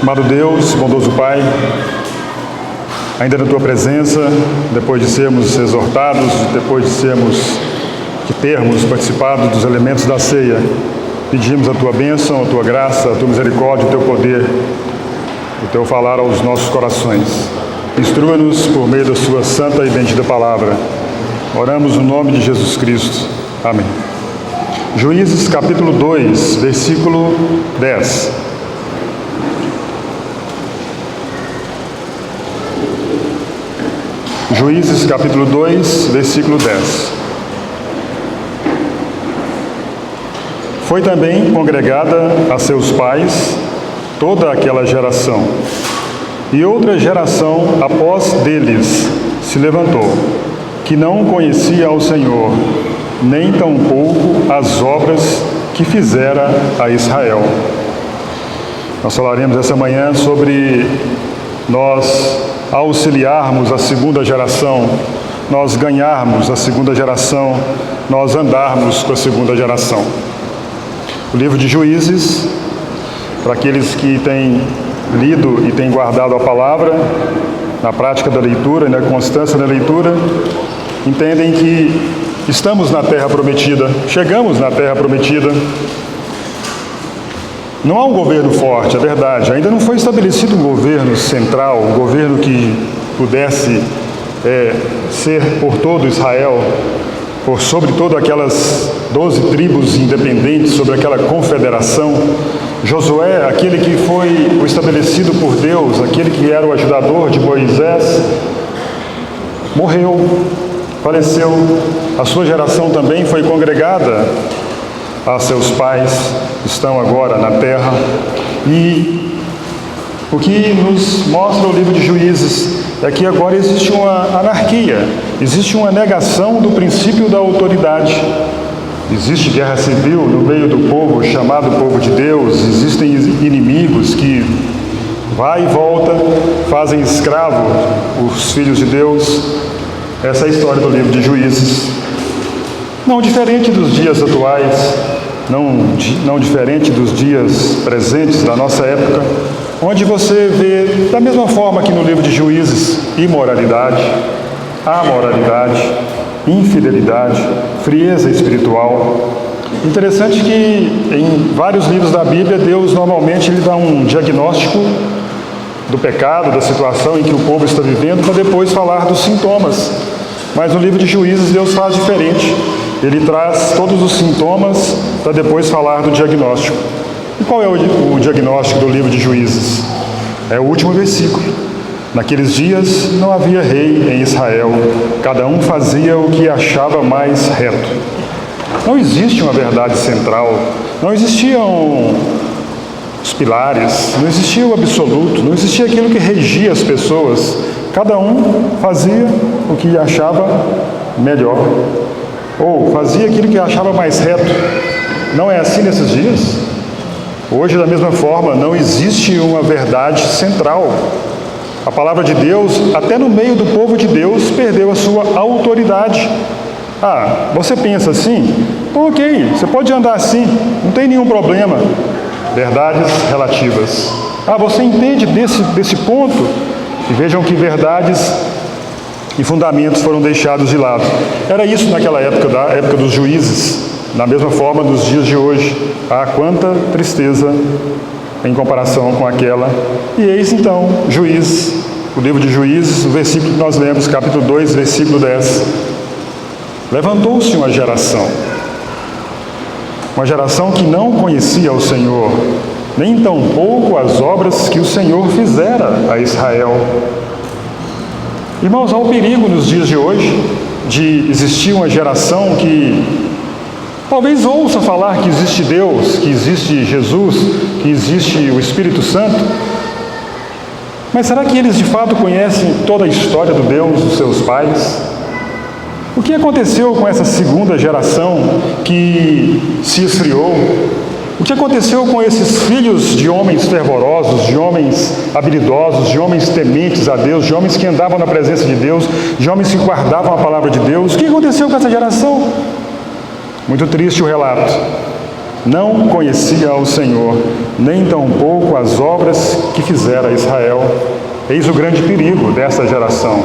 Amado Deus, bondoso Pai, ainda na Tua presença, depois de sermos exortados, depois de termos participado dos elementos da ceia, pedimos a Tua bênção, a Tua graça, a Tua misericórdia, o Teu poder, o Teu falar aos nossos corações. Instrua-nos por meio da Sua santa e bendita palavra. Oramos no nome de Jesus Cristo. Amém. Juízes capítulo 2, versículo 10. Juízes capítulo 2, versículo 10. Foi também congregada a seus pais toda aquela geração, e outra geração após deles se levantou, que não conhecia ao Senhor, nem tampouco as obras que fizera a Israel. Nós falaremos essa manhã sobre nós auxiliarmos a segunda geração, nós ganharmos a segunda geração, nós andarmos com a segunda geração. O livro de Juízes, para aqueles que têm lido e têm guardado a palavra, na prática da leitura e na constância da leitura, entendem que estamos na terra prometida, chegamos na terra prometida. Não há um governo forte, é verdade. Ainda não foi estabelecido um governo central, um governo que pudesse ser por todo Israel, por sobre todas aquelas 12 tribos independentes, sobre aquela confederação. Josué, aquele que foi o estabelecido por Deus, aquele que era o ajudador de Moisés, morreu, faleceu. A sua geração também foi congregada a seus pais, estão agora na terra. E o que nos mostra o livro de Juízes é que agora existe uma anarquia, existe uma negação do princípio da autoridade. Existe guerra civil no meio do povo chamado povo de Deus, existem inimigos que vai e volta, fazem escravo os filhos de Deus. Essa é a história do livro de Juízes. Não diferente dos dias atuais, não diferente dos dias presentes da nossa época, onde você vê, da mesma forma que no livro de Juízes, imoralidade, amoralidade, infidelidade, frieza espiritual. Interessante que em vários livros da Bíblia, Deus normalmente ele dá um diagnóstico do pecado, da situação em que o povo está vivendo, para depois falar dos sintomas. Mas no livro de Juízes, Deus faz diferente. Ele traz todos os sintomas para depois falar do diagnóstico. E qual é o diagnóstico do livro de Juízes? É o último versículo. Naqueles dias não havia rei em Israel, cada um fazia o que achava mais reto. Não existe uma verdade central, não existiam os pilares, não existia o absoluto, não existia aquilo que regia as pessoas. Cada um fazia o que achava melhor, ou fazia aquilo que achava mais reto. Não é assim nesses dias? Hoje, da mesma forma, não existe uma verdade central. A palavra de Deus, até no meio do povo de Deus, perdeu a sua autoridade. Ah, você pensa assim? Ok, você pode andar assim, não tem nenhum problema. Verdades relativas. Ah, você entende desse ponto? E vejam que verdades e fundamentos foram deixados de lado. Era isso naquela época, da época dos juízes. Da mesma forma nos dias de hoje. Ah, quanta tristeza em comparação com aquela. E eis então, Juízes, o livro de Juízes, o versículo que nós lemos, capítulo 2, versículo 10. Levantou-se uma geração que não conhecia o Senhor, nem tampouco as obras que o Senhor fizera a Israel. Irmãos, há um perigo nos dias de hoje de existir uma geração que talvez ouça falar que existe Deus, que existe Jesus, que existe o Espírito Santo, mas será que eles de fato conhecem toda a história do Deus dos seus pais? O que aconteceu com essa segunda geração que se esfriou? O que aconteceu com esses filhos de homens fervorosos, de homens habilidosos, de homens tementes a Deus, de homens que andavam na presença de Deus, de homens que guardavam a palavra de Deus? O que aconteceu com essa geração? Muito triste o relato. não conhecia ao Senhor, nem tampouco as obras que fizera Israel. Eis o grande perigo desta geração.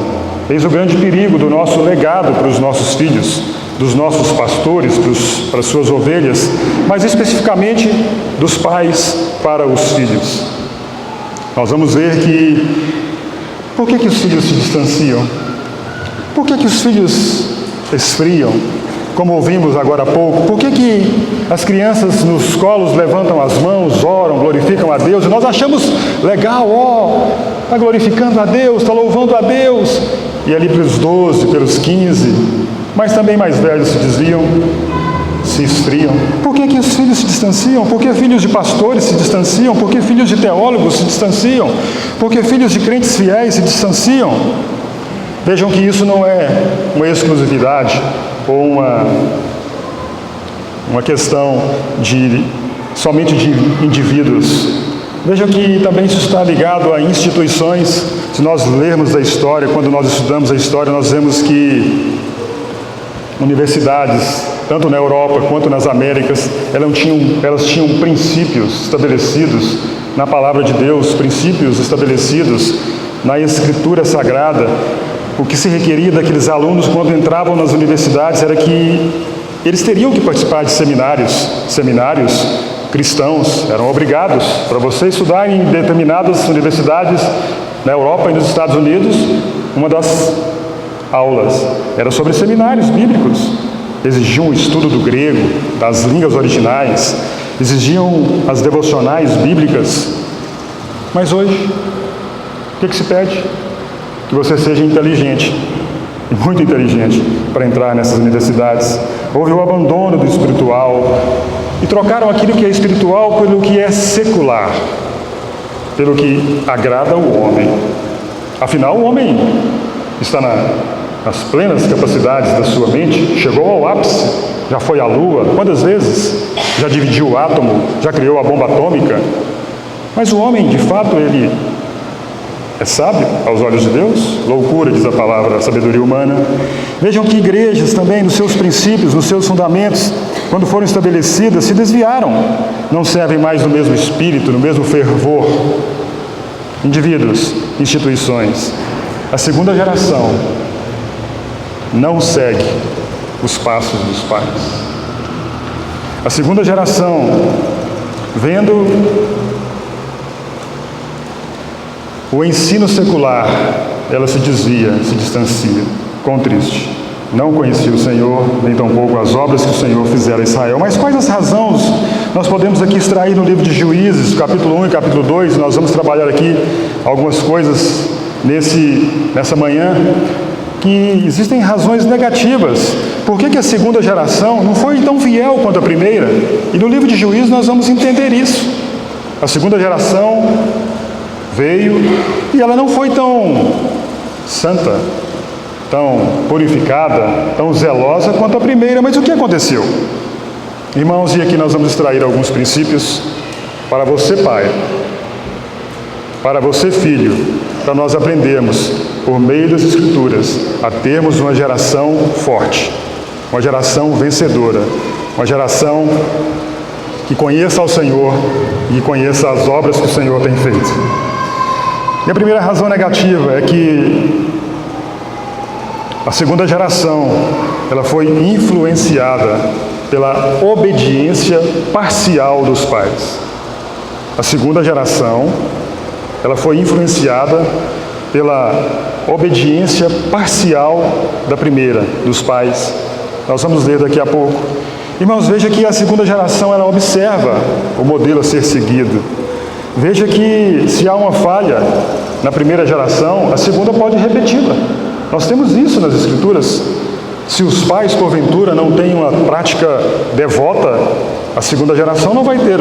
Eis o grande perigo do nosso legado para os nossos filhos, dos nossos pastores para as suas ovelhas, mas especificamente dos pais para os filhos. Nós vamos ver que por que os filhos se distanciam? Por que os filhos esfriam? Como ouvimos agora há pouco, por que as crianças nos colos levantam as mãos, oram, glorificam a Deus, e nós achamos legal, está glorificando a Deus, está louvando a Deus, e ali pelos 12, pelos 15, mas também mais velhos se desviam, se esfriam. Por que os filhos se distanciam? Por que filhos de pastores se distanciam? Por que filhos de teólogos se distanciam? Por que filhos de crentes fiéis se distanciam? Vejam que isso não é uma exclusividade ou uma questão somente de indivíduos. Vejam que também isso está ligado a instituições. Se nós lermos a história, quando nós estudamos a história, nós vemos que universidades, tanto na Europa quanto nas Américas, elas tinham princípios estabelecidos na palavra de Deus, princípios estabelecidos na Escritura Sagrada. O que se requeria daqueles alunos quando entravam nas universidades era que eles teriam que participar de seminários cristãos, eram obrigados. Para você estudar em determinadas universidades na Europa e nos Estados Unidos, uma das aulas era sobre seminários bíblicos. Exigiam o estudo do grego, das línguas originais, exigiam as devocionais bíblicas. Mas hoje, o que se pede? Que você seja inteligente, muito inteligente, para entrar nessas universidades. Houve o abandono do espiritual e trocaram aquilo que é espiritual pelo que é secular, pelo que agrada o homem. Afinal, o homem está nas plenas capacidades da sua mente, chegou ao ápice, já foi à Lua, quantas vezes? Já dividiu o átomo, já criou a bomba atômica. Mas o homem, de fato, ele é sábio aos olhos de Deus? Loucura, diz a palavra, a sabedoria humana. Vejam que igrejas também, nos seus princípios, nos seus fundamentos, quando foram estabelecidas, se desviaram. Não servem mais no mesmo espírito, no mesmo fervor. Indivíduos, instituições. A segunda geração não segue os passos dos pais. A segunda geração, vendo o ensino secular, ela se desvia, se distancia. Quão triste. Não conhecia o Senhor, nem tampouco as obras que o Senhor fizera a Israel. Mas quais as razões nós podemos aqui extrair no livro de Juízes, capítulo 1 e capítulo 2? Nós vamos trabalhar aqui algumas coisas nessa manhã, que existem razões negativas. Por que a segunda geração não foi tão fiel quanto a primeira? E no livro de Juízes nós vamos entender isso. A segunda geração veio e ela não foi tão santa, tão purificada, tão zelosa quanto a primeira. Mas o que aconteceu? Irmãos, e aqui nós vamos extrair alguns princípios para você, pai, para você, filho, para nós aprendermos, por meio das Escrituras, a termos uma geração forte, uma geração vencedora, uma geração que conheça ao Senhor e conheça as obras que o Senhor tem feito. E a primeira razão negativa é que a segunda geração, ela foi influenciada pela obediência parcial dos pais. A segunda geração, ela foi influenciada pela obediência parcial da primeira, dos pais. Nós vamos ler daqui a pouco. Irmãos, veja que a segunda geração, ela observa o modelo a ser seguido. Veja que se há uma falha na primeira geração, a segunda pode repeti-la. Nós temos isso nas Escrituras. Se os pais, porventura, não têm uma prática devota, a segunda geração não vai ter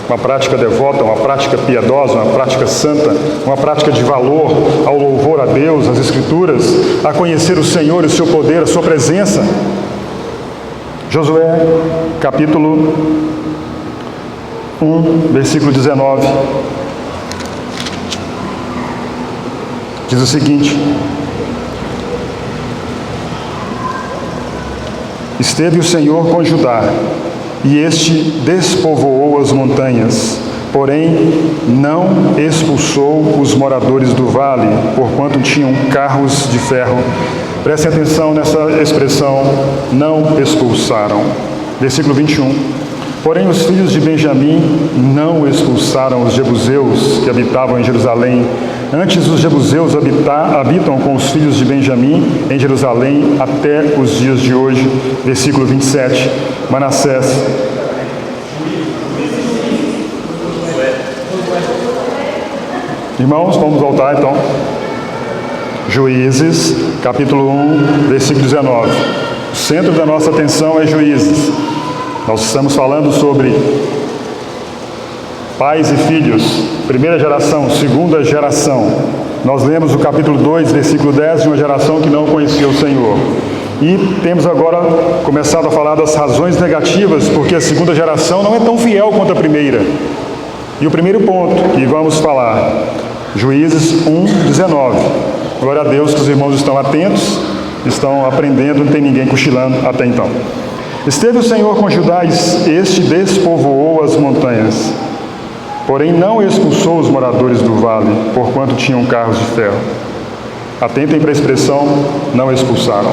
uma prática devota, uma prática piedosa, uma prática santa, uma prática de valor ao louvor a Deus, às Escrituras, a conhecer o Senhor e o seu poder, a sua presença. Josué, capítulo 1, versículo 19. Diz o seguinte: Esteve o Senhor com Judá, e este despovoou as montanhas, porém não expulsou os moradores do vale, porquanto tinham carros de ferro. Prestem atenção nessa expressão, não expulsaram. Versículo 21. Porém os filhos de Benjamim não expulsaram os jebuseus que habitavam em Jerusalém. Antes os jebuseus habitam com os filhos de Benjamim em Jerusalém até os dias de hoje. Versículo 27. Manassés. Irmãos, vamos voltar então. Juízes, capítulo 1, versículo 19. O centro da nossa atenção é Juízes. Nós estamos falando sobre pais e filhos, primeira geração, segunda geração. Nós lemos o capítulo 2, versículo 10, de uma geração que não conhecia o Senhor. E temos agora começado a falar das razões negativas, porque a segunda geração não é tão fiel quanto a primeira. E o primeiro ponto que vamos falar, Juízes 1, 19. Glória a Deus que os irmãos estão atentos, estão aprendendo, não tem ninguém cochilando até então. Esteve o Senhor com Judá, este despovoou as montanhas, porém não expulsou os moradores do vale, porquanto tinham carros de ferro. Atentem para a expressão, não expulsaram.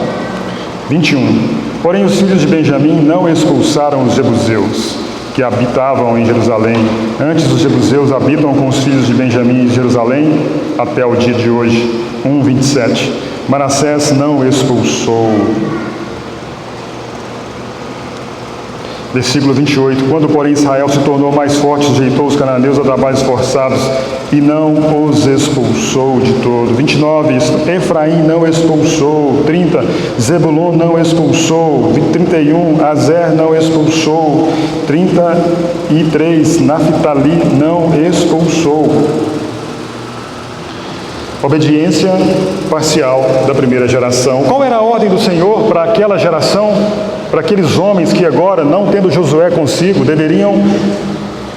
21. Porém os filhos de Benjamim não expulsaram os jebuseus, que habitavam em Jerusalém. Antes os jebuseus habitam com os filhos de Benjamim em Jerusalém, até o dia de hoje. 1, 27. Manassés não expulsou. Versículo 28. Quando, porém, Israel se tornou mais forte, sujeitou os cananeus a trabalhos forçados e não os expulsou de todo. 29. Efraim não expulsou. 30. Zebulon não expulsou. 31. Azer não expulsou. 33. Naphtali não expulsou. Obediência parcial da primeira geração. Qual era a ordem do Senhor para aquela geração, para aqueles homens que agora, não tendo Josué consigo, deveriam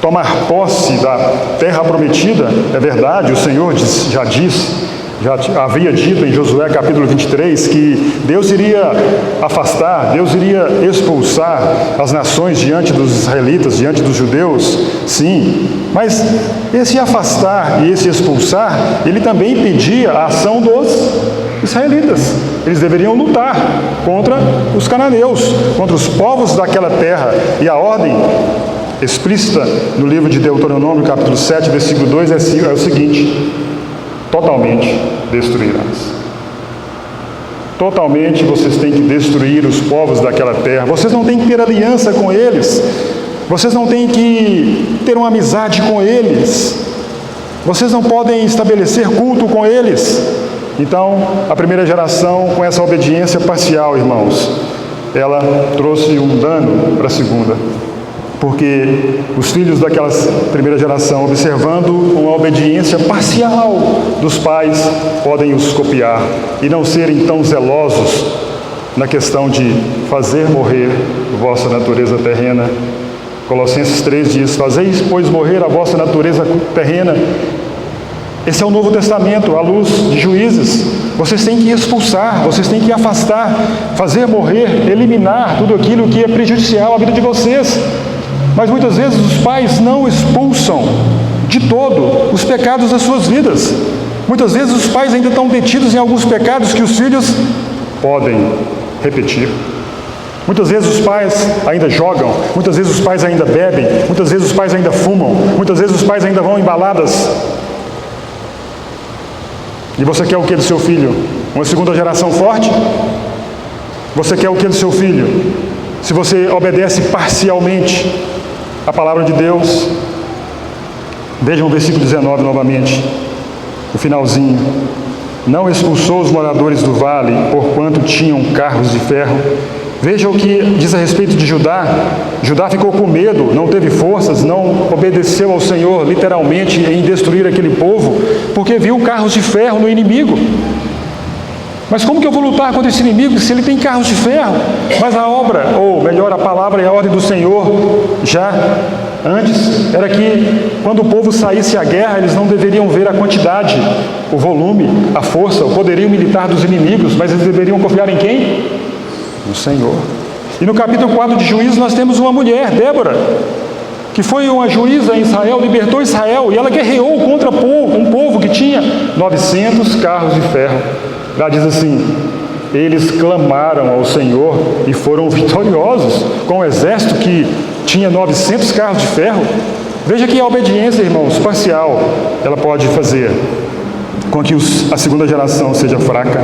tomar posse da terra prometida? É verdade, o Senhor já havia dito em Josué capítulo 23 que Deus iria afastar, Deus iria expulsar as nações diante dos israelitas, diante dos judeus, sim, mas esse afastar e esse expulsar, ele também pedia a ação dos israelitas. Eles deveriam lutar contra os cananeus, contra os povos daquela terra, e a ordem explícita no livro de Deuteronômio capítulo 7, versículo 2 é o seguinte: totalmente destruirás. Totalmente vocês têm que destruir os povos daquela terra. Vocês não têm que ter aliança com eles. Vocês não têm que ter uma amizade com eles. Vocês não podem estabelecer culto com eles. Então, a primeira geração, com essa obediência parcial, irmãos, ela trouxe um dano para a segunda. Porque os filhos daquela primeira geração, observando uma obediência parcial dos pais, podem os copiar e não serem tão zelosos na questão de fazer morrer vossa natureza terrena. Colossenses 3 diz: fazeis, pois, morrer a vossa natureza terrena. Esse é o Novo Testamento, à luz de Juízes. Vocês têm que expulsar, vocês têm que afastar, fazer morrer, eliminar tudo aquilo que é prejudicial à vida de vocês. Mas muitas vezes os pais não expulsam de todo os pecados das suas vidas. Muitas vezes os pais ainda estão detidos em alguns pecados que os filhos podem repetir. Muitas vezes os pais ainda jogam, muitas vezes os pais ainda bebem, muitas vezes os pais ainda fumam, muitas vezes os pais ainda vão em baladas. E você quer o que do seu filho? Uma segunda geração forte? Você quer o que do seu filho? Se você obedece parcialmente a palavra de Deus. Vejam o versículo 19 novamente, o finalzinho. Não expulsou os moradores do vale, porquanto tinham carros de ferro. Veja o que diz a respeito de Judá. Judá ficou com medo, não teve forças, não obedeceu ao Senhor literalmente em destruir aquele povo, porque viu carros de ferro no inimigo. Mas como que eu vou lutar contra esse inimigo se ele tem carros de ferro? Mas a obra, ou melhor, a palavra e a ordem do Senhor, já antes, era que quando o povo saísse à guerra, eles não deveriam ver a quantidade, o volume, a força, o poderio militar dos inimigos, mas eles deveriam confiar em quem? No Senhor. E no capítulo 4 de Juízes nós temos uma mulher, Débora, que foi uma juíza em Israel, libertou Israel, e ela guerreou contra um povo que tinha 900 carros de ferro. Ela diz assim: eles clamaram ao Senhor e foram vitoriosos com um exército que tinha 900 carros de ferro. Veja que a obediência, irmãos, parcial, ela pode fazer com que a segunda geração seja fraca.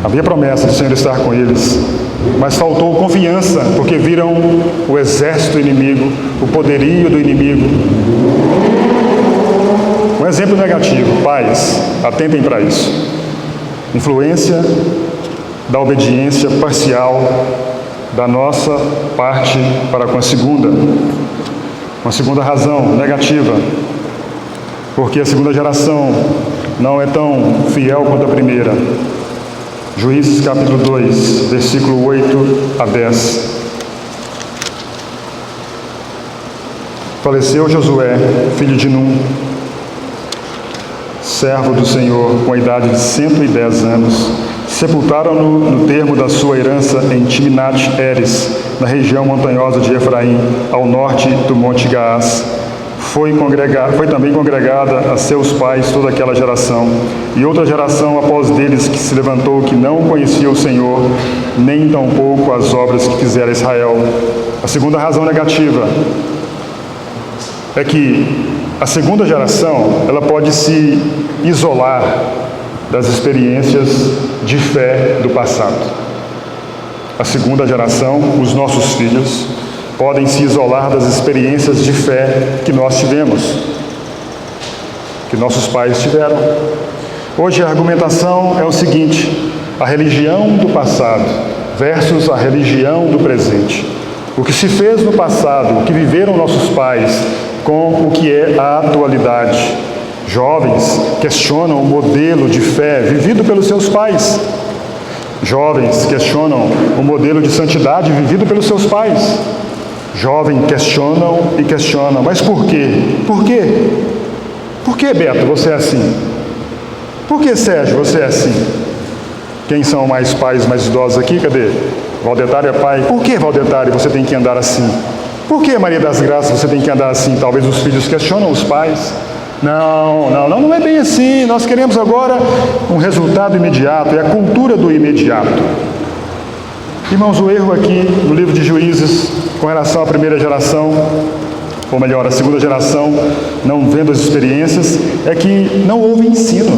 Havia promessa do Senhor estar com eles, mas faltou confiança, porque viram o exército inimigo, o poderio do inimigo. Um exemplo negativo, pais, atentem para isso. Influência da obediência parcial da nossa parte para com a segunda. Uma segunda razão negativa, porque a segunda geração não é tão fiel quanto a primeira. Juízes capítulo 2, versículo 8 a 10. Faleceu Josué, filho de Num, servo do Senhor, com a idade de 110 anos. Sepultaram-no no termo da sua herança em Timnat-Heres, na região montanhosa de Efraim, ao norte do Monte Gaás. Foi também congregada a seus pais toda aquela geração, e outra geração após deles que se levantou, que não conhecia o Senhor, nem tampouco as obras que fizera Israel. A segunda razão negativa é que a segunda geração, ela pode se isolar das experiências de fé do passado. A segunda geração, os nossos filhos, podem se isolar das experiências de fé que nós tivemos, que nossos pais tiveram. Hoje a argumentação é o seguinte: a religião do passado versus a religião do presente. O que se fez no passado, o que viveram nossos pais, com o que é a atualidade. Jovens questionam o modelo de fé vivido pelos seus pais. Jovens questionam o modelo de santidade vivido pelos seus pais. Jovens questionam e questionam, mas por quê? Por quê? Por que, Beto, você é assim? Por que, Sérgio, você é assim? Quem são mais pais, mais idosos aqui? Cadê? Valdetário é pai. Por que, Valdetário, você tem que andar assim? Por que, Maria das Graças, você tem que andar assim? Talvez os filhos questionam os pais. Não é bem assim. Nós queremos agora um resultado imediato, é a cultura do imediato. Irmãos, o erro aqui no livro de Juízes, com relação à primeira geração, ou melhor, a segunda geração, não vendo as experiências, é que não houve ensino.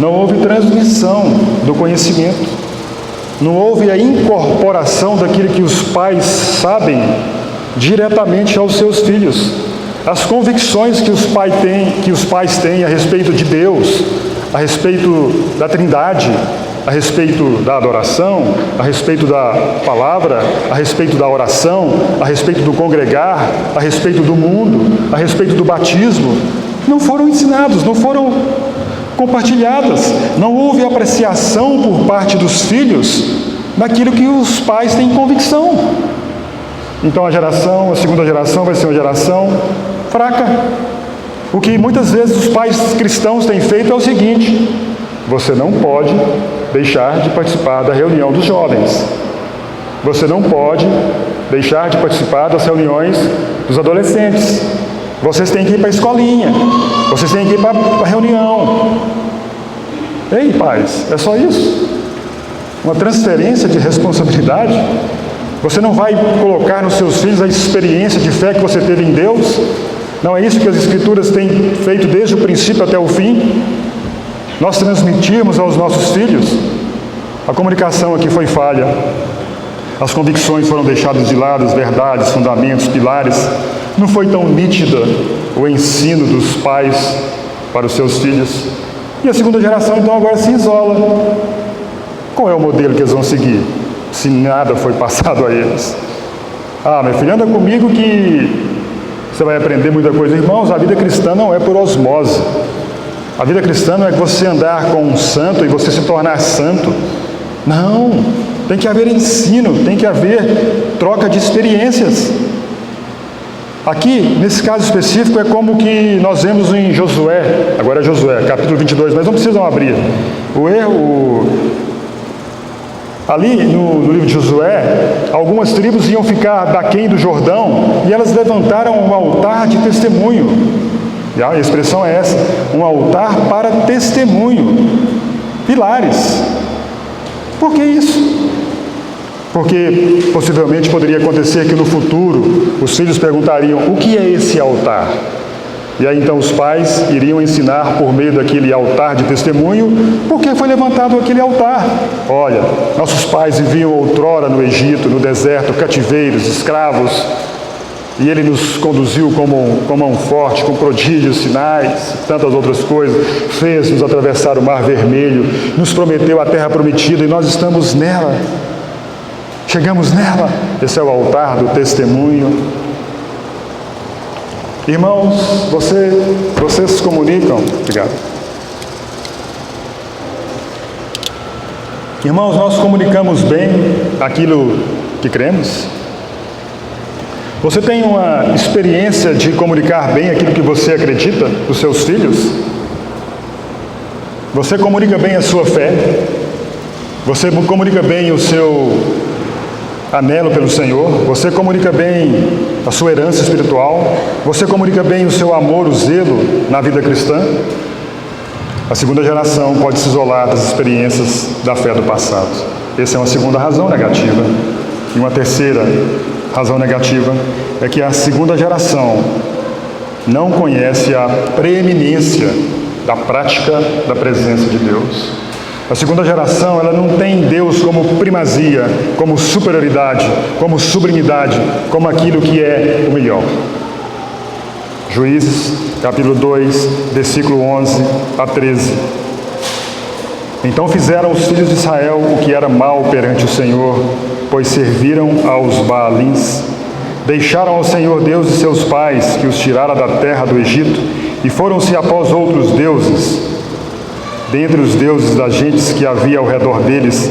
Não houve transmissão do conhecimento. Não houve a incorporação daquilo que os pais sabem diretamente aos seus filhos. As convicções que os pais têm a respeito de Deus, a respeito da Trindade, a respeito da adoração, a respeito da palavra, a respeito da oração, a respeito do congregar, a respeito do mundo, a respeito do batismo, não foram ensinados, não foram compartilhadas. Não houve apreciação por parte dos filhos daquilo que os pais têm convicção. Então a segunda geração vai ser uma geração fraca. O que muitas vezes os pais cristãos têm feito é o seguinte: você não pode deixar de participar da reunião dos jovens. Você não pode deixar de participar das reuniões dos adolescentes. Vocês têm que ir para a escolinha. Vocês têm que ir para a reunião. Ei, pais, é só isso? Uma transferência de responsabilidade? Você não vai colocar nos seus filhos a experiência de fé que você teve em Deus? Não é isso que as Escrituras têm feito desde o princípio até o fim? Nós transmitirmos aos nossos filhos? A comunicação aqui foi falha. As convicções foram deixadas de lado, as verdades, fundamentos, pilares. Não foi tão nítida o ensino dos pais para os seus filhos. E a segunda geração, então, agora se isola. Qual é o modelo que eles vão seguir, se nada foi passado a eles? Meu filho, anda comigo que você vai aprender muita coisa. Irmãos, a vida cristã não é por osmose. A vida cristã não é você andar com um santo e você se tornar santo. Não, tem que haver ensino, tem que haver troca de experiências. Aqui, nesse caso específico, é como que nós vemos em Josué, agora é Josué, capítulo 22, mas não precisam abrir. Ali no livro de Josué, algumas tribos iam ficar daquém do Jordão e elas levantaram um altar de testemunho. E a expressão é essa, um altar para testemunho. Pilares. Por que isso? Porque possivelmente poderia acontecer que no futuro os filhos perguntariam: o que é esse altar? E aí então os pais iriam ensinar por meio daquele altar de testemunho por que foi levantado aquele altar. Olha, nossos pais viviam outrora no Egito, no deserto, cativeiros, escravos, e Ele nos conduziu com mão forte, com prodígios, sinais, tantas outras coisas, fez-nos atravessar o mar vermelho, nos prometeu a terra prometida e nós estamos nela, chegamos nela. Esse é o altar do testemunho. Irmãos, vocês se comunicam? Obrigado. Irmãos, nós comunicamos bem aquilo que cremos? Você tem uma experiência de comunicar bem aquilo que você acredita dos seus filhos? Você comunica bem a sua fé? Você comunica bem o seu anelo pelo Senhor? Você comunica bem a sua herança espiritual? Você comunica bem o seu amor, o zelo na vida cristã? A segunda geração pode se isolar das experiências da fé do passado. Essa é uma segunda razão negativa. E uma terceira razão negativa é que a segunda geração não conhece a preeminência da prática da presença de Deus. A segunda geração, ela não tem Deus como primazia, como superioridade, como sublimidade, como aquilo que é o melhor. Juízes, capítulo 2, versículo 11 a 13. Então fizeram os filhos de Israel o que era mal perante o Senhor, pois serviram aos Baalins. Deixaram ao Senhor Deus de seus pais, que os tirara da terra do Egito, e foram-se após outros deuses, dentre os deuses das gentes que havia ao redor deles,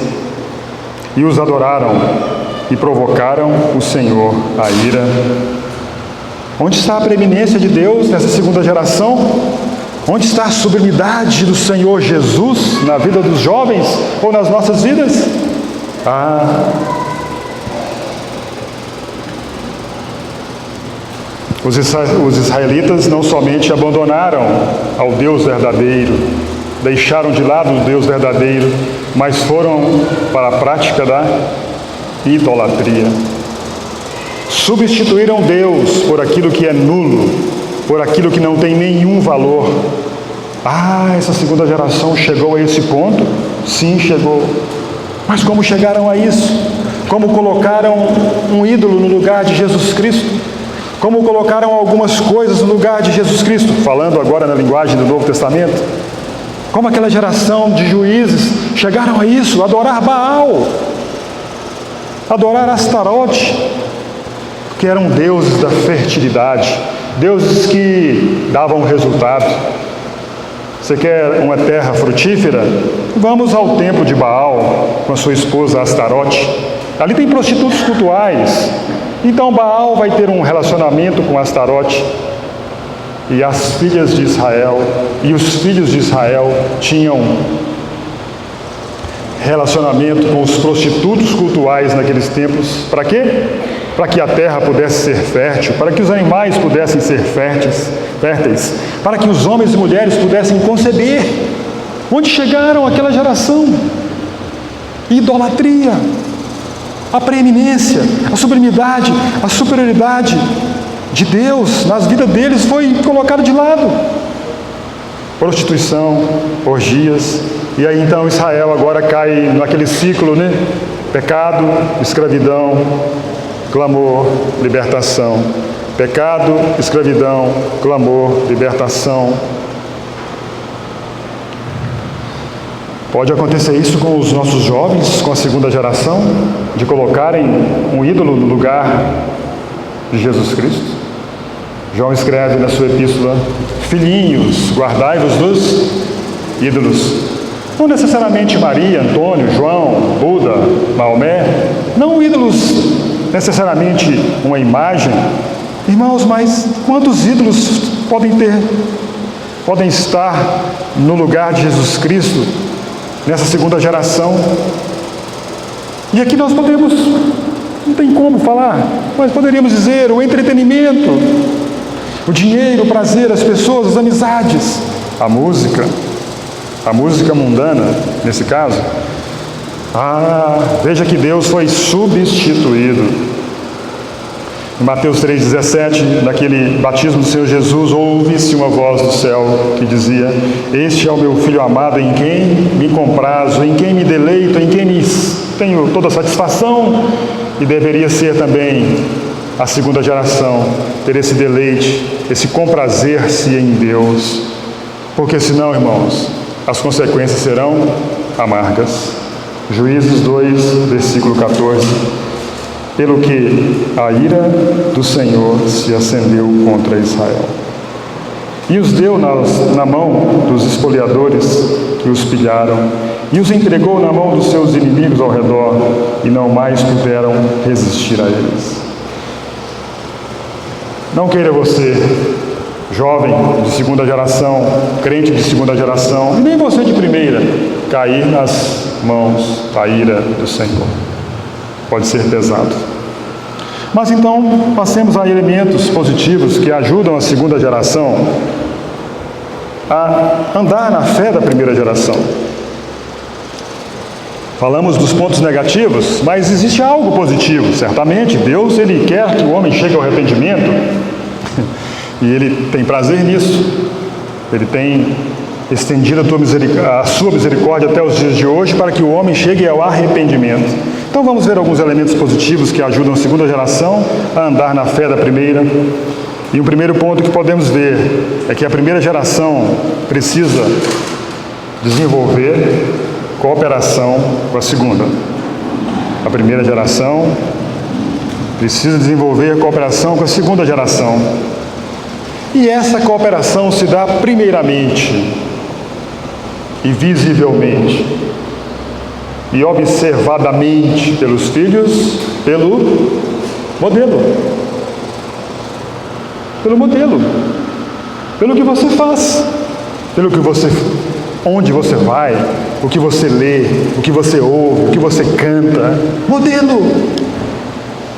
e os adoraram, e provocaram o Senhor a ira. Onde está a preeminência de Deus nessa segunda geração? Onde está a sublimidade do Senhor Jesus na vida dos jovens ou nas nossas vidas? Os israelitas não somente abandonaram ao Deus verdadeiro, deixaram de lado o Deus verdadeiro, mas foram para a prática da idolatria. Substituíram Deus por aquilo que é nulo, por aquilo que não tem nenhum valor. Essa segunda geração chegou a esse ponto? Sim, chegou. Mas como chegaram a isso? Como colocaram um ídolo no lugar de Jesus Cristo? Como colocaram algumas coisas no lugar de Jesus Cristo? Falando agora na linguagem do Novo Testamento. Como aquela geração de juízes chegaram a isso? Adorar Baal, adorar Astarote, que eram deuses da fertilidade, deuses que davam resultado. Você quer uma terra frutífera? Vamos ao templo de Baal com a sua esposa Astarote. Ali tem prostitutos cultuais. Então Baal vai ter um relacionamento com Astarote. E as filhas de Israel e os filhos de Israel tinham relacionamento com os prostitutos cultuais naqueles templos. Para quê? Para que a terra pudesse ser fértil, para que os animais pudessem ser férteis, para que os homens e mulheres pudessem conceber. Onde chegaram aquela geração? Idolatria, a preeminência, a sublimidade, a superioridade de Deus nas vidas deles foi colocado de lado. Prostituição, orgias. E aí então Israel agora cai naquele ciclo, né? Pecado, escravidão, clamor, libertação. Pecado, escravidão, clamor, libertação. Pode acontecer isso com os nossos jovens, com a segunda geração, de colocarem um ídolo no lugar de Jesus Cristo? João escreve na sua epístola: filhinhos, guardai-vos dos ídolos. Não necessariamente Maria, Antônio, João, Buda, Maomé, não ídolos necessariamente uma imagem. Irmãos, mas quantos ídolos podem estar no lugar de Jesus Cristo nessa segunda geração? E aqui nós podemos, não tem como falar, mas poderíamos dizer o entretenimento, o dinheiro, o prazer, as pessoas, as amizades, a música mundana, nesse caso. Veja que Deus foi substituído. Em Mateus 3,17, naquele batismo do Senhor Jesus, ouve-se uma voz do céu que dizia: este é o meu Filho amado, em quem me comprazo, em quem me deleito, em quem tenho toda a satisfação. E deveria ser também a segunda geração, ter esse deleite, esse comprazer-se em Deus. Porque senão, irmãos, as consequências serão amargas. Juízes 2, versículo 14. Pelo que a ira do Senhor se acendeu contra Israel, e os deu na mão dos espoliadores que os pilharam, e os entregou na mão dos seus inimigos ao redor, e não mais puderam resistir a eles. Não queira você, jovem de segunda geração, crente de segunda geração, e nem você de primeira, cair nas mãos da ira do Senhor. Pode ser pesado. Mas então, passemos a elementos positivos que ajudam a segunda geração a andar na fé da primeira geração. Falamos dos pontos negativos, mas existe algo positivo. Certamente, Deus, Ele quer que o homem chegue ao arrependimento, e Ele tem prazer nisso. Ele tem estendido a sua misericórdia até os dias de hoje para que o homem chegue ao arrependimento. Então vamos ver alguns elementos positivos que ajudam a segunda geração a andar na fé da primeira. E o primeiro ponto que podemos ver é que a primeira geração precisa desenvolver cooperação com a segunda. A primeira geração precisa desenvolver cooperação com a segunda geração. E essa cooperação se dá primeiramente e visivelmente e observadamente pelos filhos, pelo modelo, pelo que você faz, onde você vai, o que você lê, o que você ouve, o que você canta. Modelo.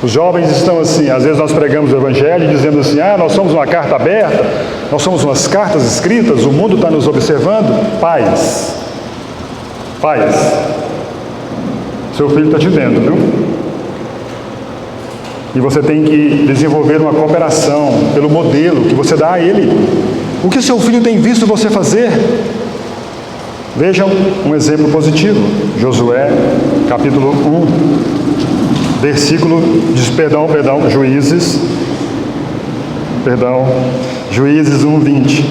Os jovens estão assim, às vezes nós pregamos o Evangelho e dizemos assim: nós somos uma carta aberta, nós somos umas cartas escritas, o mundo está nos observando. Pais, seu filho está te vendo, viu? E você tem que desenvolver uma cooperação pelo modelo que você dá a ele. O que seu filho tem visto você fazer? Vejam um exemplo positivo. Josué, capítulo 1, Juízes 1, 20.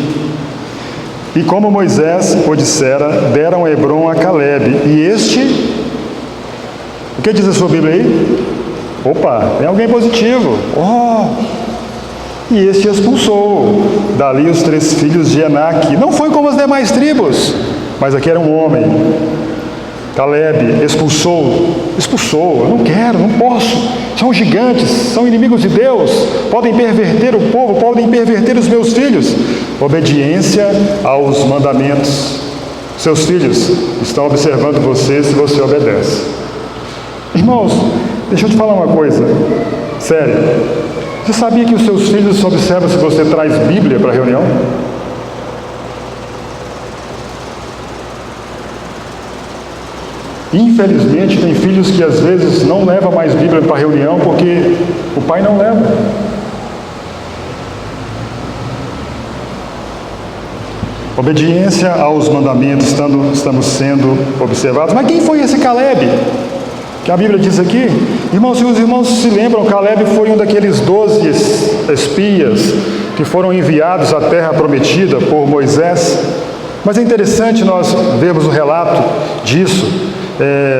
E como Moisés o dissera, deram Hebrom a Calebe, e este... O que diz a sua Bíblia aí? Opa, tem alguém positivo. E este expulsou dali os 3 filhos de Enaque. Não foi como as demais tribos, mas aqui era um homem. Calebe expulsou. Eu não quero, não posso. São gigantes, são inimigos de Deus. Podem perverter o povo, podem perverter os meus filhos. Obediência aos mandamentos. Seus filhos estão observando você se você obedece. Irmãos, deixa eu te falar uma coisa, sério. Você sabia que os seus filhos observam se você traz Bíblia para a reunião? Infelizmente, tem filhos que às vezes não levam mais Bíblia para a reunião porque o pai não leva. Obediência aos mandamentos, estamos sendo observados. Mas quem foi esse Calebe? Que a Bíblia diz aqui, irmãos, se os irmãos se lembram, Calebe foi um daqueles 12 espias que foram enviados à terra prometida por Moisés. Mas é interessante nós vermos o relato disso,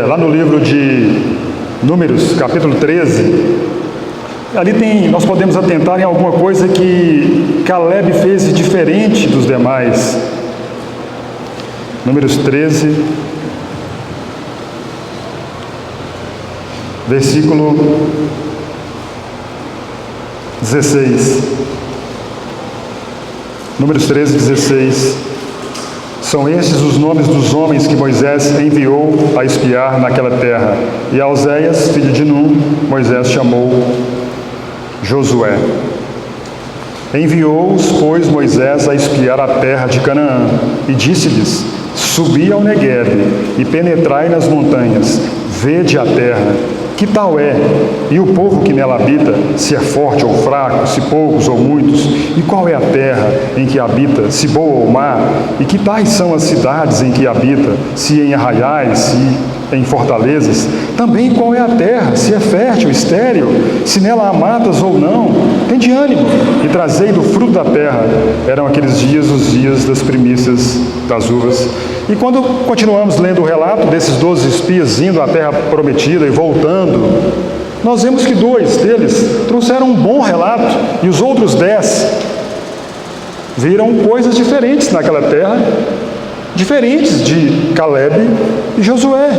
lá no livro de Números, capítulo 13. Ali nós podemos atentar em alguma coisa que Calebe fez de diferente dos demais. Números 13, versículo 16. Números 13, 16. São esses os nomes dos homens que Moisés enviou a espiar naquela terra. E a Oséias, filho de Num, Moisés chamou Josué. Enviou-os, pois, Moisés a espiar a terra de Canaã, e disse-lhes: subi ao Neguebe e penetrai nas montanhas, vede a terra, que tal é, e o povo que nela habita, se é forte ou fraco, se poucos ou muitos, e qual é a terra em que habita, se boa ou má, e que tais são as cidades em que habita, se em arraiais, se em fortalezas, também qual é a terra, se é fértil, estéril, se nela há matas ou não, tende ânimo, e trazei do fruto da terra. Eram aqueles dias os dias das primícias das uvas. E quando continuamos lendo o relato desses 12 espias indo à terra prometida e voltando, nós vemos que 2 deles trouxeram um bom relato, e os outros 10 viram coisas diferentes naquela terra, diferentes de Calebe e Josué.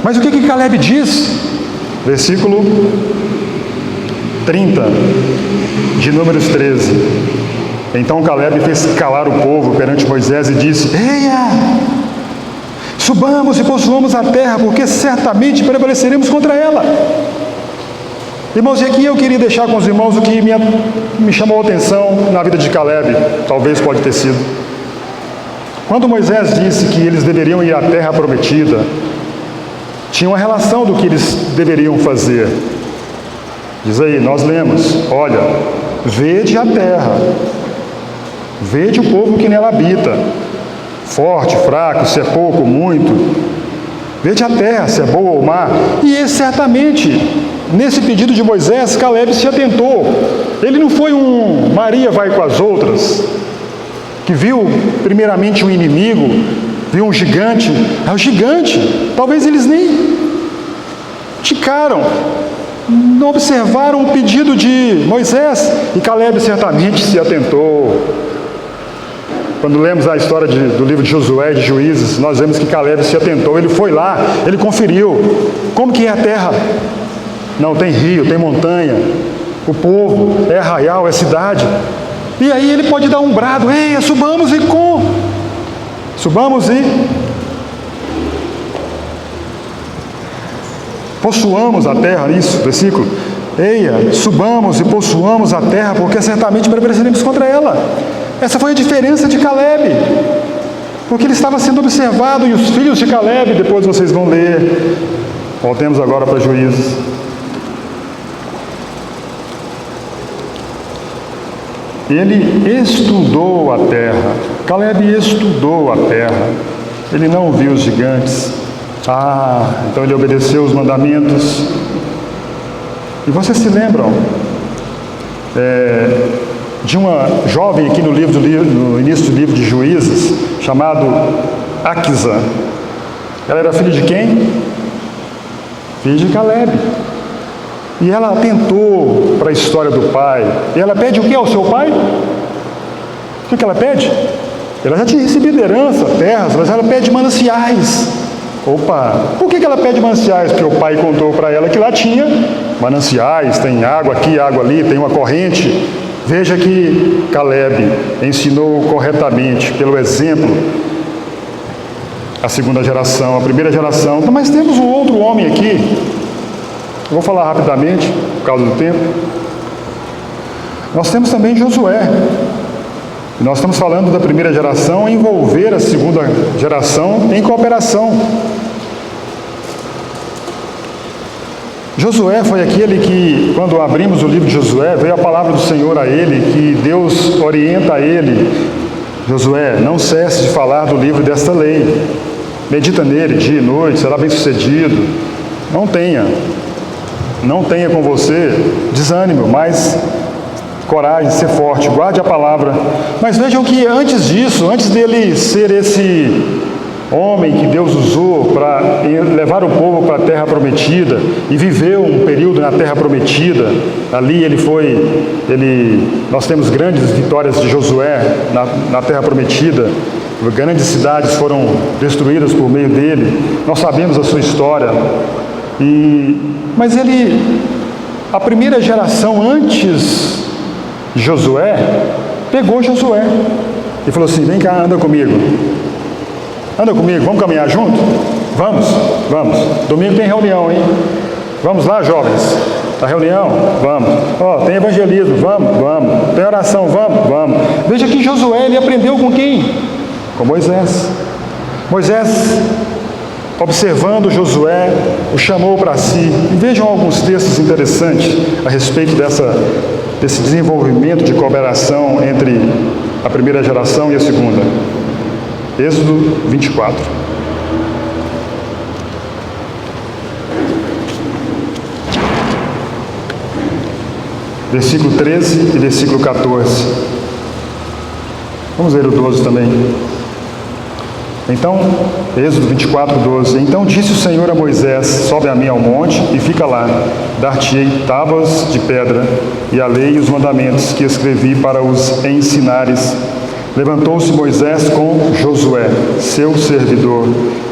Mas o que Calebe diz? Versículo 30 de Números 13. Então Calebe fez calar o povo perante Moisés e disse: eia, subamos e possuamos a terra, porque certamente prevaleceremos contra ela. Irmãos, e aqui eu queria deixar com os irmãos o que me chamou a atenção na vida de Calebe, talvez pode ter sido. Quando Moisés disse que eles deveriam ir à terra prometida, tinha uma relação do que eles deveriam fazer. Diz aí, nós lemos: olha, vede a terra, vede o povo que nela habita, forte, fraco, se é pouco, muito, vede a terra, se é boa ou má. E certamente, nesse pedido de Moisés, Calebe se atentou. Ele não foi um Maria vai com as outras, que viu primeiramente um inimigo, viu um gigante. É o gigante. Talvez eles nem ticaram, não observaram o pedido de Moisés, e Calebe certamente se atentou. Quando lemos a história do livro de Josué, de Juízes, nós vemos que Calebe se atentou, ele foi lá, ele conferiu como que é a terra. Não, tem rio, tem montanha, o povo, é arraial, é cidade. E aí ele pode dar um brado: ei, subamos e possuamos a terra. Isso, versículo: eia, subamos e possuamos a terra, porque certamente prevaleceremos contra ela. Essa foi a diferença de Calebe, porque ele estava sendo observado, e os filhos de Calebe, depois vocês vão ler. Voltemos agora para Juízes. Ele estudou a terra. Calebe estudou a terra. Ele não viu os gigantes. Então ele obedeceu os mandamentos. E vocês se lembram de uma jovem aqui no início do livro de Juízes, chamado Aquisa. Ela era filha de quem? Filha de Calebe. E ela atentou para a história do pai. E ela pede o que ao seu pai? O que ela pede? Ela já tinha recebido herança, terras, mas ela pede mananciais. Opa! Por que ela pede mananciais? Porque o pai contou para ela que lá tinha mananciais, tem água aqui, água ali, tem uma corrente. Veja que Calebe ensinou corretamente, pelo exemplo, a segunda geração, a primeira geração. Mas temos um outro homem aqui. Vou falar rapidamente, por causa do tempo. Nós temos também Josué. Nós estamos falando da primeira geração envolver a segunda geração em cooperação. Josué foi aquele que, quando abrimos o livro de Josué, veio a palavra do Senhor a ele, que Deus orienta a ele: Josué, não cesse de falar do livro desta lei. Medita nele dia e noite, será bem sucedido. Não tenha com você desânimo, mas coragem, ser forte, guarde a palavra. Mas vejam que antes disso, antes dele ser esse homem que Deus usou para levar o povo para a terra prometida e viveu um período na terra prometida, ali nós temos grandes vitórias de Josué na terra prometida, grandes cidades foram destruídas por meio dele, nós sabemos a sua história. Mas a primeira geração antes de Josué, pegou Josué e falou assim: vem cá, anda comigo. Anda comigo, vamos caminhar junto? Vamos. Domingo tem reunião, hein? Vamos lá, jovens. A reunião? Vamos. Tem evangelismo? Vamos. Tem oração? Vamos. Veja que Josué, ele aprendeu com quem? Com Moisés. Moisés, observando Josué, o chamou para si. E vejam alguns textos interessantes a respeito desse desenvolvimento de cooperação entre a primeira geração e a segunda. Êxodo 24. Versículo 13 e versículo 14. Vamos ler o 12 também. Então, Êxodo 24, 12. Então disse o Senhor a Moisés: sobe a mim ao monte e fica lá. Dar-te-ei tábuas de pedra e a lei e os mandamentos que escrevi para os ensinares. Levantou-se Moisés com Josué, seu servidor,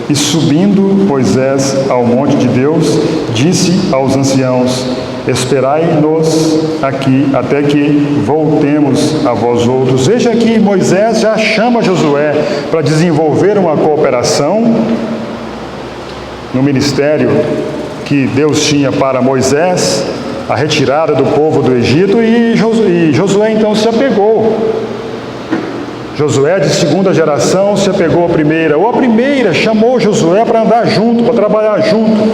e subindo Moisés ao monte de Deus, disse aos anciãos: esperai-nos aqui até que voltemos a vós outros. Veja que Moisés já chama Josué para desenvolver uma cooperação no ministério que Deus tinha para Moisés, a retirada do povo do Egito, e Josué então se apegou. Josué de segunda geração se apegou à primeira, ou a primeira chamou Josué para andar junto, para trabalhar junto,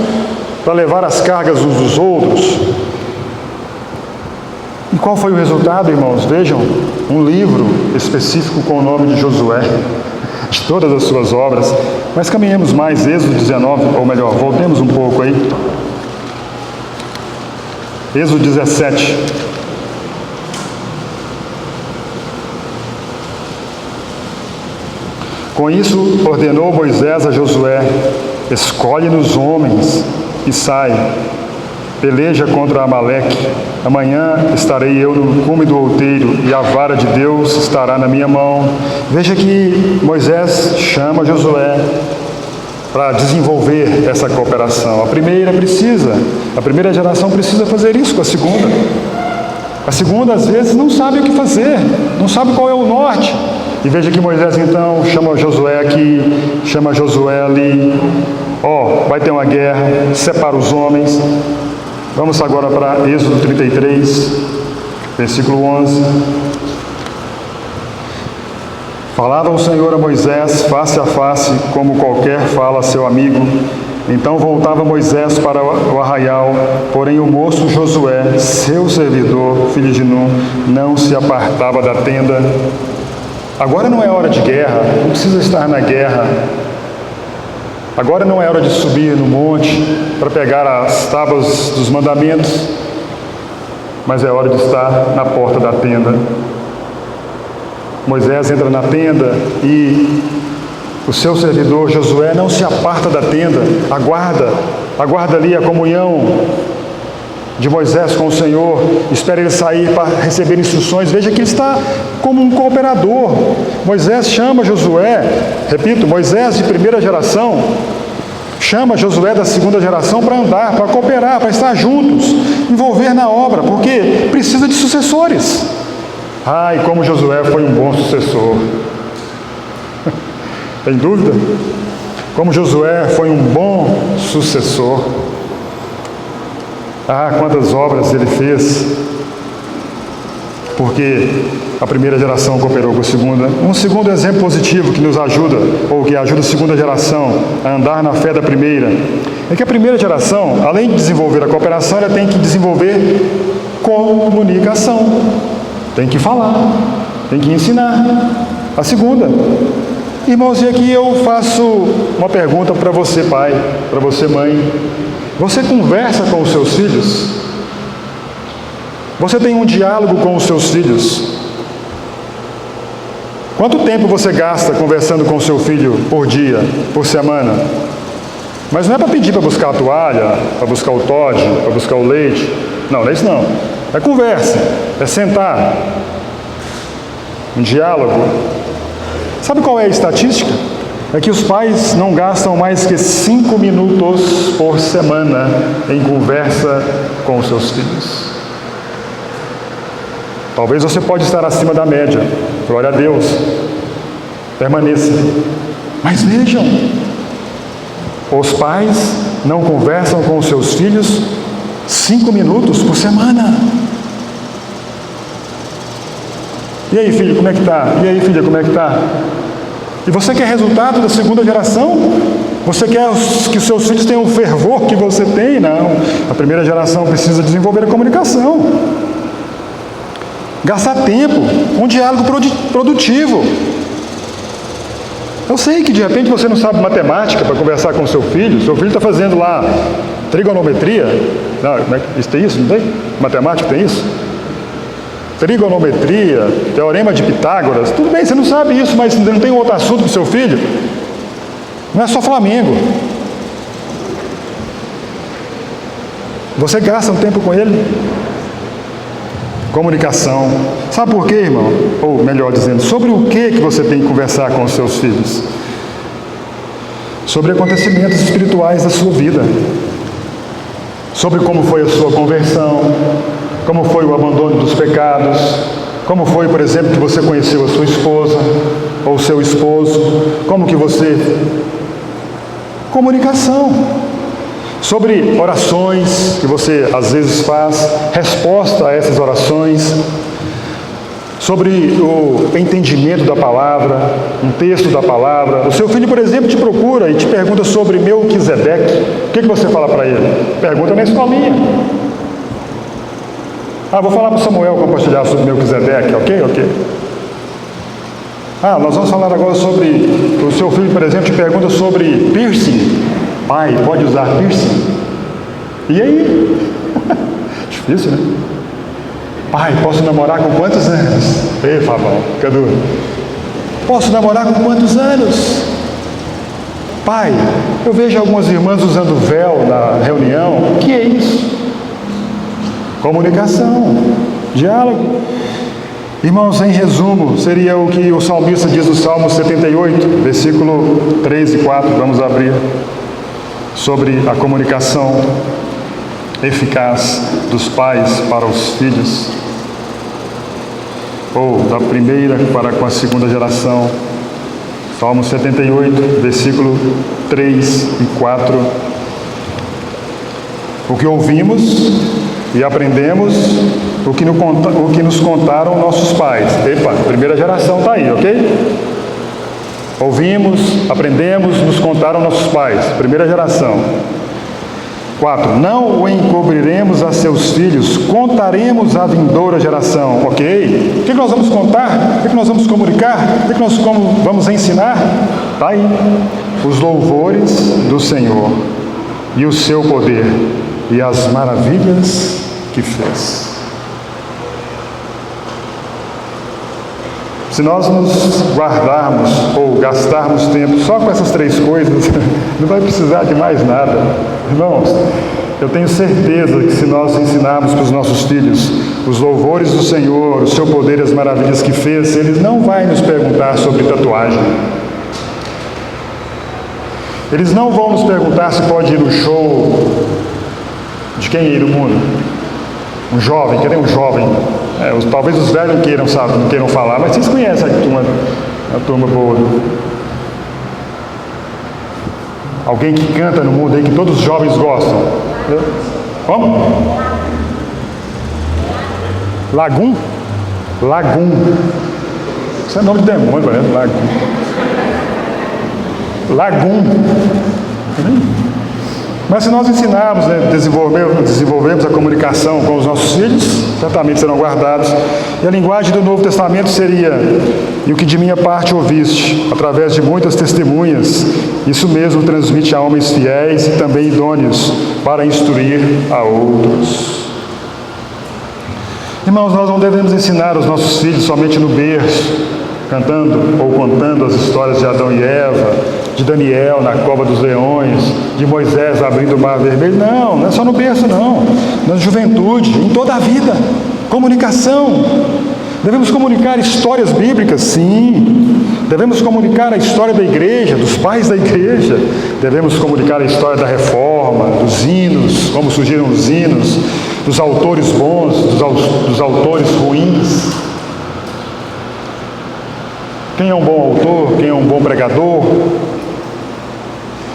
para levar as cargas uns dos outros. E qual foi o resultado, irmãos? Vejam, um livro específico com o nome de Josué, de todas as suas obras. Mas caminhemos mais, Êxodo 19, ou melhor, voltemos um pouco aí. Êxodo 17. Com isso ordenou Moisés a Josué: escolhe-nos homens e sai, peleja contra Amaleque. Amanhã estarei eu no cume do outeiro e a vara de Deus estará na minha mão. Veja que Moisés chama Josué para desenvolver essa cooperação. A primeira geração precisa fazer isso com a segunda. A segunda, às vezes, não sabe o que fazer, não sabe qual é o norte. E veja que Moisés, então, chama Josué aqui, chama Josué ali. Vai ter uma guerra, separa os homens. Vamos agora para Êxodo 33, versículo 11. Falava o Senhor a Moisés face a face, como qualquer fala a seu amigo. Então voltava Moisés para o arraial, porém o moço Josué, seu servidor, filho de Nun, não se apartava da tenda. Agora não é hora de guerra, não precisa estar na guerra. Agora não é hora de subir no monte para pegar as tábuas dos mandamentos, mas é hora de estar na porta da tenda. Moisés entra na tenda e o seu servidor Josué não se aparta da tenda, aguarda ali a comunhão de Moisés com o Senhor, espera ele sair para receber instruções. Veja que ele está como um cooperador. Moisés chama Josué, repito, Moisés de primeira geração chama Josué da segunda geração para andar, para cooperar, para estar juntos, envolver na obra, porque precisa de sucessores. E como Josué foi um bom sucessor. Tem dúvida? Como Josué foi um bom sucessor. Quantas obras ele fez, porque a primeira geração cooperou com a segunda. Um segundo exemplo positivo que nos ajuda, ou que ajuda a segunda geração a andar na fé da primeira, é que a primeira geração, além de desenvolver a cooperação, ela tem que desenvolver comunicação. Tem que falar, tem que ensinar. A segunda. Irmãos, e aqui eu faço uma pergunta para você, pai, para você, mãe. Você conversa com os seus filhos? Você tem um diálogo com os seus filhos? Quanto tempo você gasta conversando com o seu filho por dia, por semana? Mas não é para pedir para buscar a toalha, para buscar o Todd, para buscar o leite. Não é isso não. É conversa, é sentar. Um diálogo. Sabe qual é a estatística? É que os pais não gastam mais que 5 minutos por semana em conversa com os seus filhos. Talvez você pode estar acima da média. Glória a Deus. Permaneça. Mas vejam, os pais não conversam com os seus filhos 5 minutos por semana. E aí, filho, como é que está? E aí, filha, como é que está? E você quer resultado da segunda geração? Você quer que os seus filhos tenham o fervor que você tem? Não. A primeira geração precisa desenvolver a comunicação. Gastar tempo, um diálogo produtivo. Eu sei que de repente você não sabe matemática para conversar com o seu filho está fazendo lá trigonometria. Não, isso tem isso, não tem? Matemática tem isso? Trigonometria, teorema de Pitágoras, tudo bem, você não sabe isso, mas não tem outro assunto para o seu filho? Não é só Flamengo. Você gasta um tempo com ele? Comunicação. Sabe por quê, irmão? Ou melhor dizendo, sobre o que você tem que conversar com os seus filhos? Sobre acontecimentos espirituais da sua vida. Sobre como foi a sua conversão, como foi o abandono dos pecados, como foi, por exemplo, que você conheceu a sua esposa ou o seu esposo, como que você... Comunicação. Sobre orações que você às vezes faz, resposta a essas orações, sobre o entendimento da palavra, um texto da palavra. O seu filho, por exemplo, te procura e te pergunta sobre Melquisedeque. O que você fala para ele? Pergunta na escolinha. Vou falar para o Samuel compartilhar sobre Melquisedeque, ok? Nós vamos falar agora sobre... O seu filho, por exemplo, te pergunta sobre piercing. Pai, pode usar piercing? E aí? Difícil, né? Pai, posso namorar com quantos anos? Ei, Fabão, Cadu. Posso namorar com quantos anos? Pai, eu vejo algumas irmãs usando véu na reunião. O que é isso? Comunicação, diálogo. Irmãos, em resumo, seria o que o salmista diz no Salmo 78, versículo 3 e 4, vamos abrir, sobre a comunicação eficaz dos pais para os filhos, ou da primeira para com a segunda geração. Salmo 78, versículo 3 e 4. O que ouvimos e aprendemos, o que nos contaram nossos pais. Epa, primeira geração está aí, ok? Ouvimos, aprendemos, nos contaram nossos pais. Primeira geração. 4. Não o encobriremos a seus filhos, contaremos à vindoura geração. Ok? O que nós vamos contar? O que nós vamos comunicar? O que nós vamos ensinar? Está aí. Os louvores do Senhor e o seu poder e as maravilhas que fez. Se nós nos guardarmos ou gastarmos tempo só com essas 3 coisas, não vai precisar de mais nada. Irmãos, eu tenho certeza que se nós ensinarmos para os nossos filhos os louvores do Senhor, o seu poder e as maravilhas que fez, eles não vão nos perguntar sobre tatuagem. Eles não vão nos perguntar se pode ir no show de quem ir no mundo. Um jovem, querer um jovem. Talvez os velhos não queiram falar, mas vocês conhecem a turma boa. Alguém que canta no mundo aí, que todos os jovens gostam. Como? Lagum? Lagum. Isso é nome de demônio, parece. Lagum. Mas se nós ensinarmos, desenvolvermos a comunicação com os nossos filhos, certamente serão guardados. E a linguagem do Novo Testamento seria: e o que de minha parte ouviste, através de muitas testemunhas, isso mesmo transmite a homens fiéis e também idôneos para instruir a outros. Irmãos, nós não devemos ensinar os nossos filhos somente no berço, cantando ou contando as histórias de Adão e Eva, de Daniel na cova dos leões, de Moisés abrindo o mar vermelho. Não é só no berço, não. Na juventude, em toda a vida. Comunicação. Devemos comunicar histórias bíblicas, sim. Devemos comunicar a história da igreja, dos pais da igreja. Devemos comunicar a história da reforma, dos hinos, como surgiram os hinos, dos autores bons, dos autores ruins. Quem é um bom autor? Quem é um bom pregador?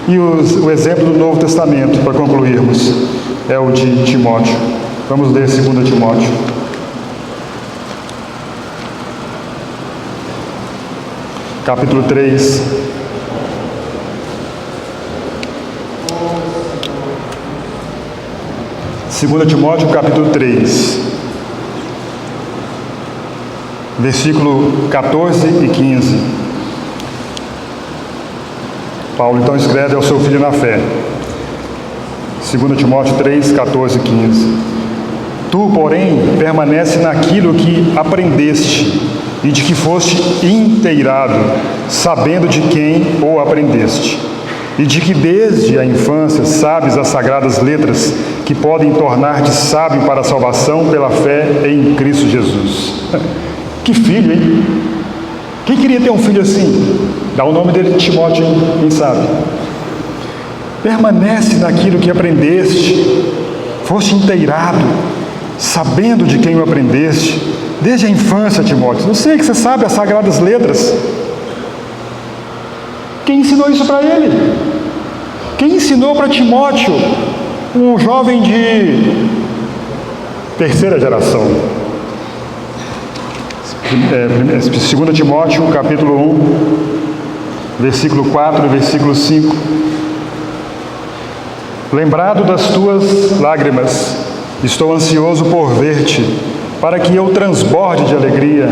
E o exemplo do Novo Testamento, para concluirmos, é o de Timóteo. Vamos ler 2 Timóteo. Capítulo 3. Segunda Timóteo, capítulo 3, versículo 14 e 15. Paulo então escreve ao seu filho na fé. 2 Timóteo 3, 14 e 15. Tu, porém, permanece naquilo que aprendeste e de que foste inteirado, sabendo de quem o aprendeste, e de que desde a infância sabes as sagradas letras que podem tornar-te sábio para a salvação pela fé em Cristo Jesus. Que filho, hein? Quem queria ter um filho assim? Dá o nome dele de Timóteo, hein? Quem sabe? Permanece naquilo que aprendeste, foste inteirado, sabendo de quem o aprendeste, desde a infância, Timóteo. Eu sei que você sabe as sagradas letras. Quem ensinou isso para ele? Quem ensinou para Timóteo, um jovem de terceira geração? 2 Timóteo, capítulo 1, versículo 4 e versículo 5. Lembrado das tuas lágrimas, estou ansioso por ver-te, para que eu transborde de alegria,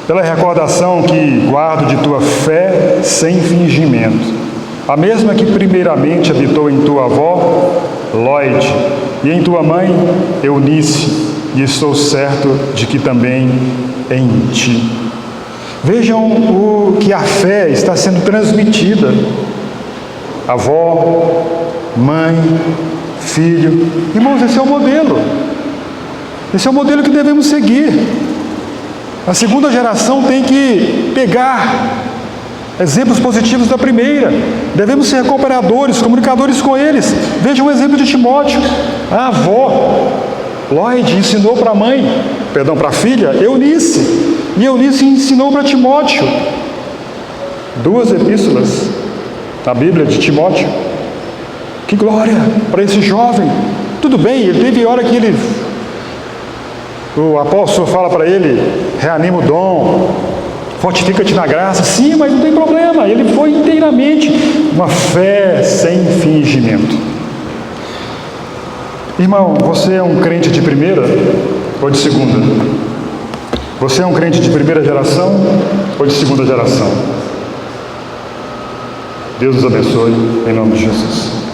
pela recordação que guardo de tua fé sem fingimento, a mesma que primeiramente habitou em tua avó, Lóide, e em tua mãe, Eunice, e estou certo de que também em ti. Vejam o que a fé está sendo transmitida. Avó, mãe, filho. Irmãos, esse é o modelo. Esse é o modelo que devemos seguir. A segunda geração tem que pegar exemplos positivos da primeira. Devemos ser cooperadores, comunicadores com eles. Vejam o exemplo de Timóteo. A avó, Lóide, ensinou para a mãe, para a filha, Eunice. E Eunice ensinou para Timóteo. 2 epístolas na Bíblia de Timóteo. Que glória para esse jovem. Tudo bem, ele teve hora que o apóstolo fala para ele, reanima o dom, fortifica-te na graça. Sim, mas não tem problema, ele foi inteiramente uma fé sem fingimento. Irmão, você é um crente de primeira ou de segunda? Você é um crente de primeira geração ou de segunda geração? Deus nos abençoe, em nome de Jesus.